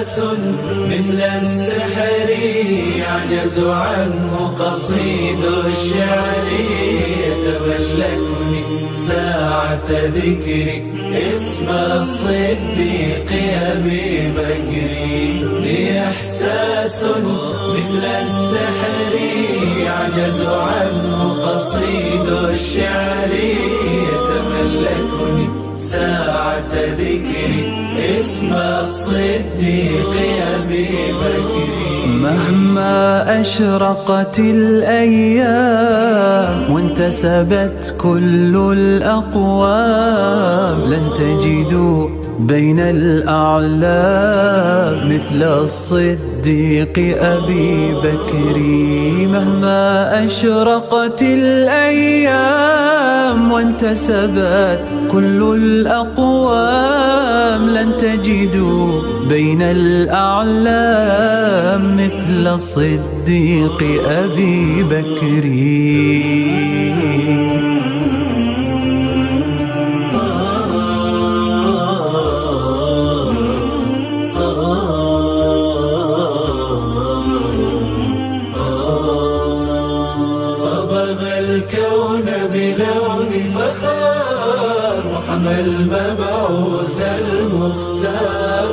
إحساس مثل السحر يعجز عنه قصيد الشعر يتملكني ساعة ذكري اسم الصديق أبي بكر لي إحساس مثل السحر يعجز عنه قصيد الشعر يتملكني ساعة ذكري اسم الصديق أبي بكر مهما أشرقت الأيام وانتسبت كل الأقوام لن تجدوا بين الأعلام مثل الصديق أبي بكر مهما أشرقت الأيام وانتسبت كل الأقوام لن تجدوا بين الأعلام مثل الصديق أبي بكر المبعوث المختار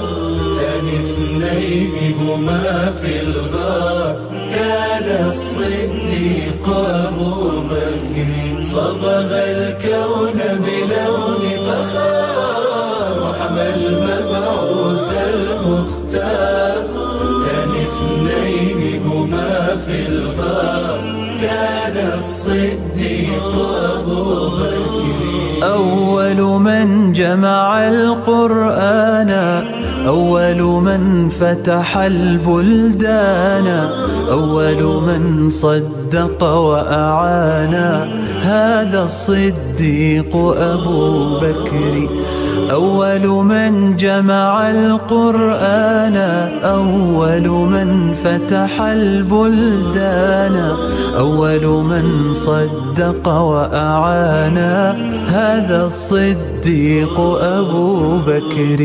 ثاني اثنين هما في الغار كان الصديق أبو بكر صبغ الكون بلون فخار وحمى المبعوث المختار ثاني اثنين هما في الغار كان الصديق أبو بكر أول من جمع القرآن أول من فتح البلدان أول من صدق وأعان هذا الصديق أبو بكر أول من جمع القرآن أول من فتح البلدان أول من صدق وأعان هذا الصديق أبو بكر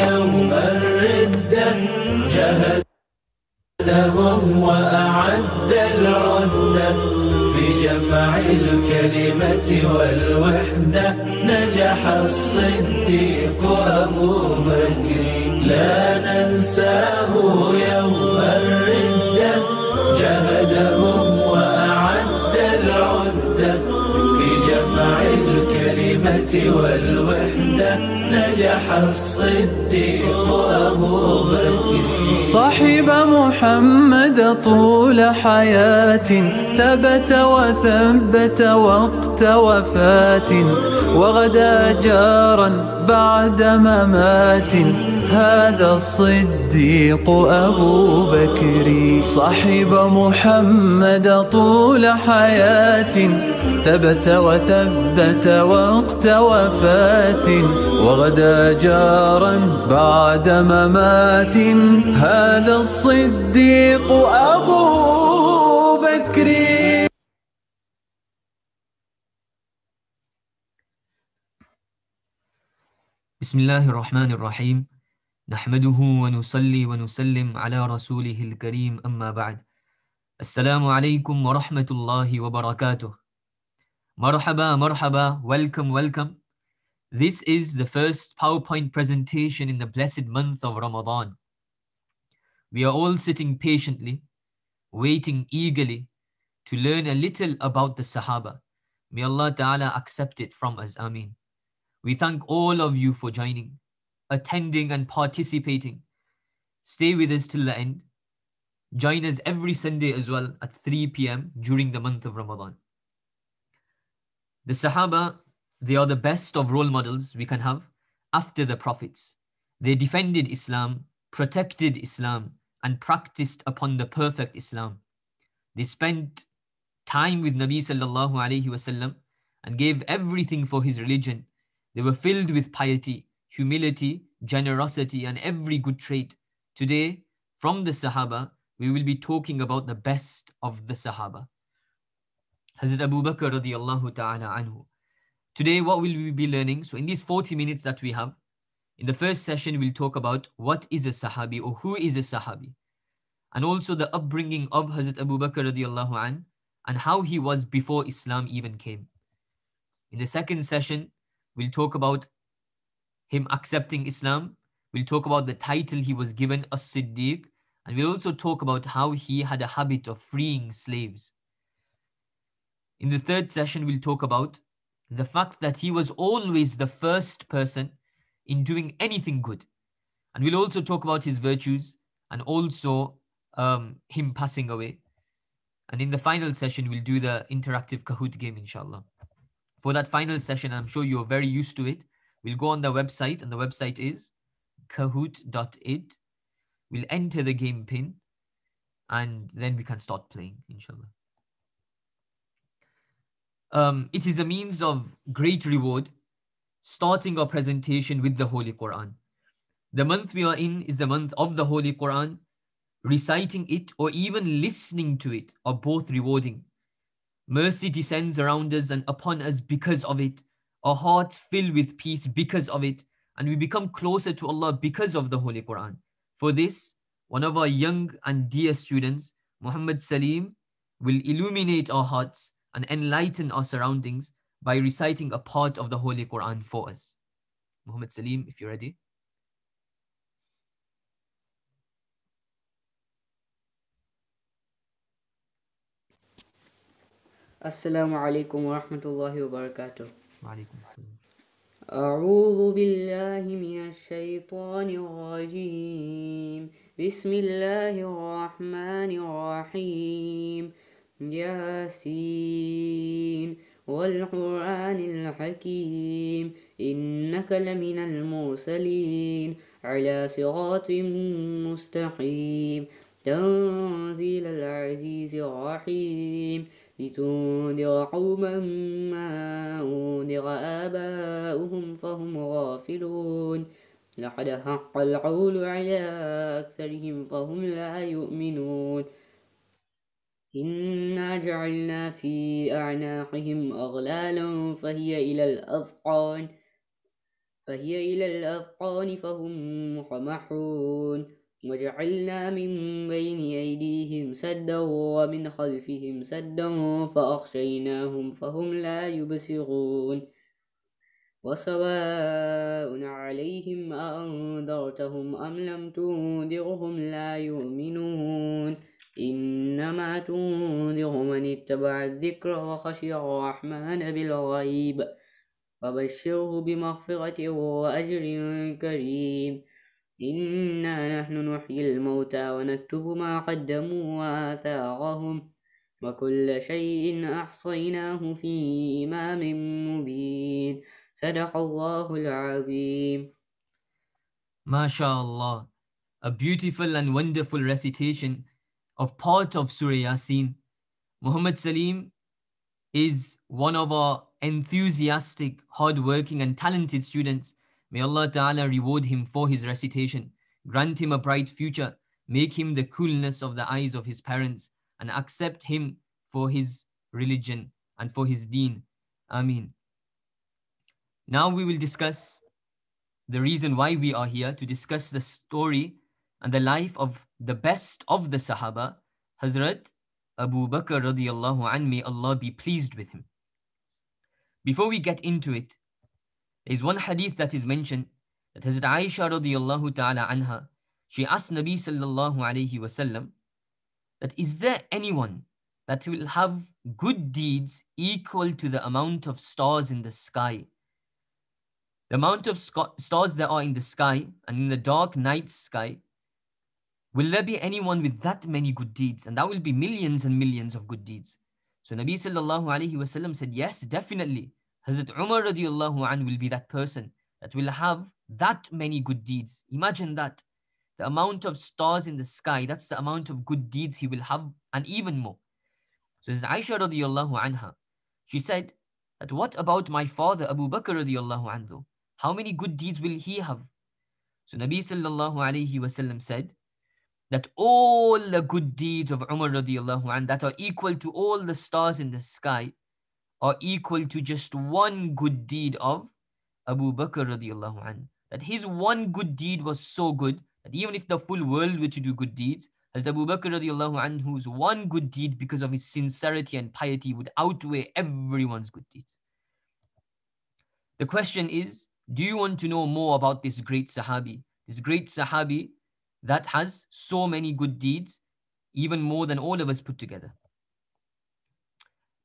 يوم الردة جهدهم وأعد العدة في جمع الكلمة والوحدة نجح الصديق أبو بكر لا ننساه يوم الردة جهدهم وأعد العدة في جمع الكلمة والوحدة نجح الصديق أبو بكر صاحب محمد طول حياة ثبت وثبت وقت وفاة وغدا جارا بعد ممات هذا الصديق أبو بكر صاحب محمد طول حياة ثبت وثبت وقت وفاة وغدا جارا بعد ممات هذا الصديق أبو بكر. بسم الله الرحمن الرحيم نحمده ونصلي ونسلم على رسوله الكريم أما بعد السلام عليكم ورحمة الله وبركاته. Marhaba, marhaba, welcome, welcome. This is the first PowerPoint presentation in the blessed month of Ramadan. We are all sitting patiently, waiting eagerly to learn a little about the Sahaba. May Allah Ta'ala accept it from us. Aameen. We thank all of you for joining, attending and participating. Stay with us till the end. Join us every Sunday as well at 3 p.m. during the month of Ramadan. The Sahaba, they are the best of role models we can have after the Prophets. They defended Islam, protected Islam, and practiced upon the perfect Islam. They spent time with Nabi sallallahu alayhi wasallam and gave everything for his religion. They were filled with piety, humility, generosity, and every good trait. Today, from the Sahaba, we will be talking about the best of the Sahaba. Hazrat Abu Bakr RadhiyAllahu Anhu. Today, what will we be learning? So in these 40 minutes that we have, in the first session, we'll talk about what is a Sahabi or who is a Sahabi, and also the upbringing of Hazrat Abu Bakr RadhiyAllahu Anhu and how he was before Islam even came. In the second session, we'll talk about him accepting Islam. We'll talk about the title he was given, As-Siddiq, and we'll also talk about how he had a habit of freeing slaves. In the third session, we'll talk about the fact that he was always the first person in doing anything good. And we'll also talk about his virtues and also him passing away. And in the final session, we'll do the interactive Kahoot game, inshallah. For that final session, I'm sure you're very used to it. We'll go on the website, and the website is kahoot.it. We'll enter the game pin, and then we can start playing, inshallah. It is a means of great reward, starting our presentation with the Holy Quran. The month we are in is the month of the Holy Quran. Reciting it or even listening to it are both rewarding. Mercy descends around us and upon us because of it. Our hearts fill with peace because of it, and we become closer to Allah because of the Holy Quran. For this, one of our young and dear students, Muhammad Saleem, will illuminate our hearts and enlighten our surroundings by reciting a part of the Holy Quran for us. Muhammad Saleem, if you're ready. Assalamu alaikum wa rahmatullahi wa barakatuh. Wa alaikum assalam. أعوذ بالله من الشيطان الرجيم بسم الله الرحمن الرحيم ياسين والقرآن الحكيم إنك لمن المرسلين على صراط مستقيم تنزيل العزيز الرحيم لتنذر قوما ما أنذر آباؤهم فهم غافلون لقد حق القول على أكثرهم فهم لا يؤمنون إنا جعلنا في أعناقهم أغلالا فهي إلى الأذقان فهم مقمحون وجعلنا من بين أيديهم سدا ومن خلفهم سدا فأغشيناهم فهم لا يبصرون وسواء عليهم أأنذرتهم أم لم تنذرهم لا يؤمنون إنما تنذر من اتبع الذكر وخشي الرحمن بالغيب فبشره بمغفرة وأجر كريم إنا نحن نحيي الموتى ونكتب ما قدموا وآثارهم وكل شيء أحصيناه في إمام مبين صدق الله العظيم. MashaAllah, a beautiful and wonderful recitation of part of Surah Yasin. Muhammad Saleem is one of our enthusiastic, hardworking and talented students. May Allah Ta'ala reward him for his recitation, grant him a bright future, make him the coolness of the eyes of his parents, and accept him for his religion and for his deen. Aameen. Now we will discuss the reason why we are here, to discuss the story and the life of the best of the Sahaba, Hadhrat Abu Bakr RadhiyAllahu Anhu, may Allah be pleased with him. Before we get into it, there is one hadith that is mentioned, that Hazrat Aisha radiyallahu ta'ala anha, she asked Nabi sallallahu alayhi wasallam, that is there anyone that will have good deeds equal to the amount of stars in the sky? The amount of stars there are in the sky and in the dark night sky, will there be anyone with that many good deeds? And that will be millions and millions of good deeds. So Nabi sallallahu alayhi wasallam said, yes, definitely. Hazrat Umar radiyallahu anhu will be that person that will have that many good deeds. Imagine that. The amount of stars in the sky, that's the amount of good deeds he will have, and even more. So Hazrat Aisha radiyallahu anha, she said that, what about my father Abu Bakr radiyallahu anhu? How many good deeds will he have? So Nabi sallallahu alayhi wasallam said that all the good deeds of Umar radiallahu anhu that are equal to all the stars in the sky are equal to just one good deed of Abu Bakr radiallahu anhu. That his one good deed was so good that even if the full world were to do good deeds, as Abu Bakr radiallahu anhu's one good deed because of his sincerity and piety would outweigh everyone's good deeds. The question is, do you want to know more about this great Sahabi? This great Sahabi that has so many good deeds, even more than all of us put together.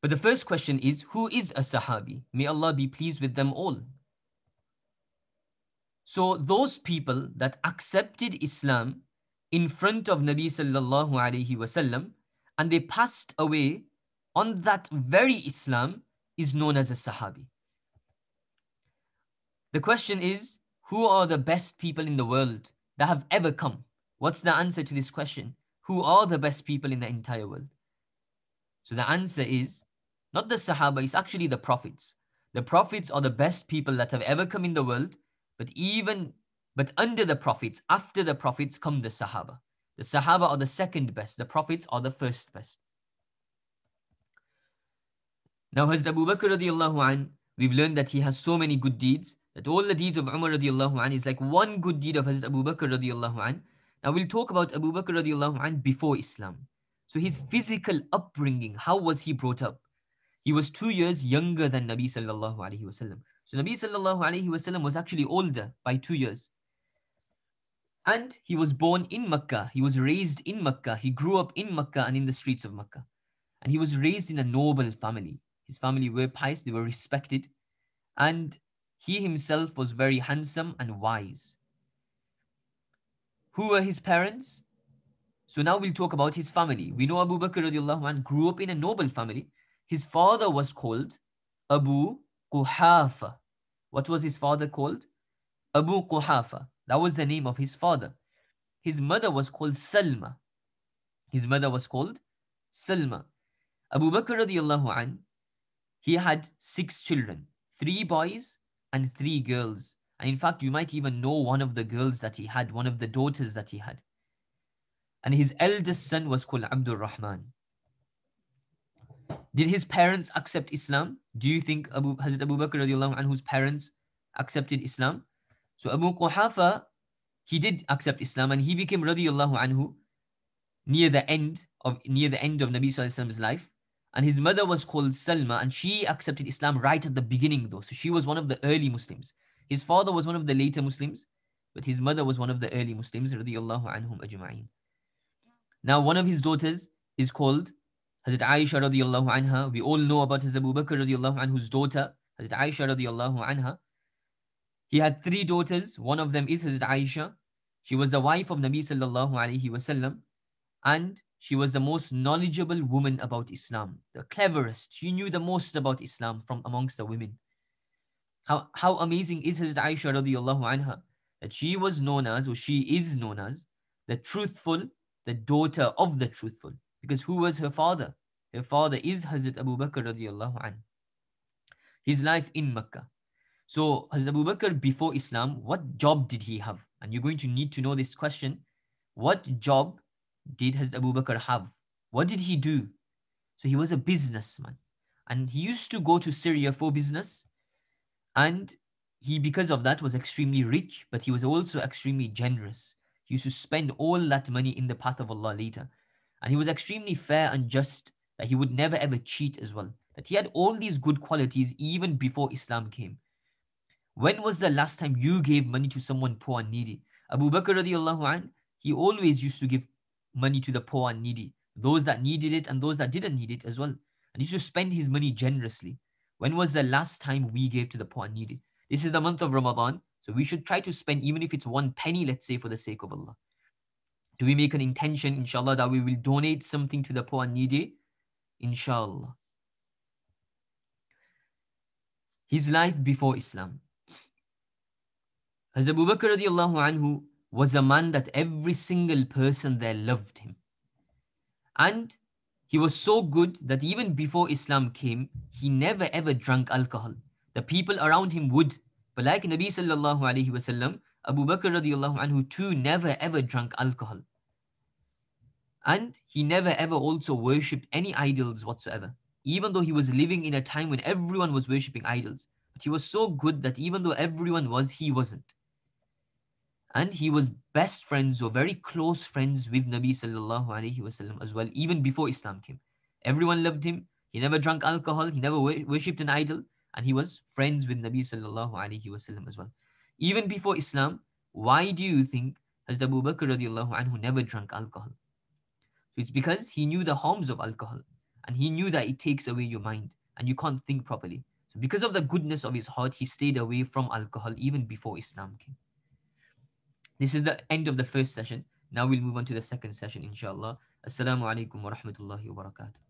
But the first question is, who is a Sahabi? May Allah be pleased with them all. So those people that accepted Islam in front of Nabi sallallahu alayhi wasallam and they passed away on that very Islam is known as a Sahabi. The question is, who are the best people in the world that have ever come? What's the answer to this question? Who are the best people in the entire world? So the answer is not the Sahaba, it's actually the Prophets. The Prophets are the best people that have ever come in the world, but under the Prophets, after the Prophets come the Sahaba. The Sahaba are the second best, the Prophets are the first best. Now Hazrat Abu Bakr radiallahu anhu, we've learned that he has so many good deeds, that all the deeds of Umar radiallahu anhu is like one good deed of Hazrat Abu Bakr radiallahu anhu. Now we'll talk about Abu Bakr radiallahu anhu before Islam. So his physical upbringing, how was he brought up? He was 2 years younger than Nabi sallallahu alayhi wasallam. So Nabi sallallahu alayhi wasallam was actually older by 2 years. And he was born in Makkah. He was raised in Makkah. He grew up in Makkah and in the streets of Makkah. And he was raised in a noble family. His family were pious, they were respected. And he himself was very handsome and wise. Who were his parents? So now we'll talk about his family. We know Abu Bakr radiallahu anhu grew up in a noble family. His father was called Abu Quhafa. What was his father called? Abu Quhafa. That was the name of his father. His mother was called Salma. His mother was called Salma. Abu Bakr radiallahu anhu, he had 6 children, 3 boys and 3 girls. And in fact, you might even know one of the girls that he had, one of the daughters that he had. And his eldest son was called Abdul Rahman. Did his parents accept Islam? Do you think Hazrat Abu Bakr radiallahu anhu's parents accepted Islam? So Abu Quhafa, he did accept Islam and he became radiallahu anhu near the end of Nabi sallallahu alaihi wasallam's life. And his mother was called Salma and she accepted Islam right at the beginning though. So she was one of the early Muslims. His father was one of the later Muslims, but his mother was one of the early Muslims, radiallahu anhum ajma'in. Now one of his daughters is called Hazrat Aisha radiallahu anha. We all know about Hazrat Abu Bakr radiallahu anhu's daughter, Hazrat Aisha radiallahu anha. He had 3 daughters. One of them is Hazrat Aisha. She was the wife of Nabi sallallahu alayhi wasallam and she was the most knowledgeable woman about Islam, the cleverest. She knew the most about Islam from amongst the women. How amazing is Hazrat Aisha radiallahu anha that she was known as, or she is known as, the truthful, the daughter of the truthful. Because who was her father? Her father is Hazrat Abu Bakr radiallahu anhu. His life in Makkah. So Hazrat Abu Bakr before Islam, what job did he have? And you're going to need to know this question. What job did Hazrat Abu Bakr have? What did he do? So he was a businessman. And he used to go to Syria for business. And he, because of that, was extremely rich, but he was also extremely generous. He used to spend all that money in the path of Allah later. And he was extremely fair and just, that he would never ever cheat as well. That he had all these good qualities even before Islam came. When was the last time you gave money to someone poor and needy? Abu Bakr radiallahu anhu, he always used to give money to the poor and needy, those that needed it and those that didn't need it as well. And he used to spend his money generously. When was the last time we gave to the poor and needy? This is the month of Ramadan, so we should try to spend, even if it's 1 penny, let's say, for the sake of Allah. Do we make an intention, inshallah, that we will donate something to the poor and needy? Inshallah. His life before Islam. Hazrat Abu Bakr radiallahu anhu was a man that every single person there loved him. And he was so good that even before Islam came, he never ever drank alcohol. The people around him would. But like Nabi sallallahu alayhi wasallam, Abu Bakr radiallahu anhu too never ever drank alcohol. And he never ever also worshipped any idols whatsoever, even though he was living in a time when everyone was worshipping idols. But he was so good that even though everyone was, he wasn't. And he was best friends or very close friends with Nabi sallallahu alaihi wasallam as well, even before Islam came. Everyone loved him. He never drank alcohol. He never worshipped an idol. And he was friends with Nabi sallallahu alaihi wasallam as well. Even before Islam, why do you think Hazrat Abu Bakr radiallahu anhu never drank alcohol? So it's because he knew the harms of alcohol, and he knew that it takes away your mind and you can't think properly. So because of the goodness of his heart, he stayed away from alcohol even before Islam came. This is the end of the first session. Now we'll move on to the second session, inshallah. Assalamu alaikum wa rahmatullahi wa barakatuh.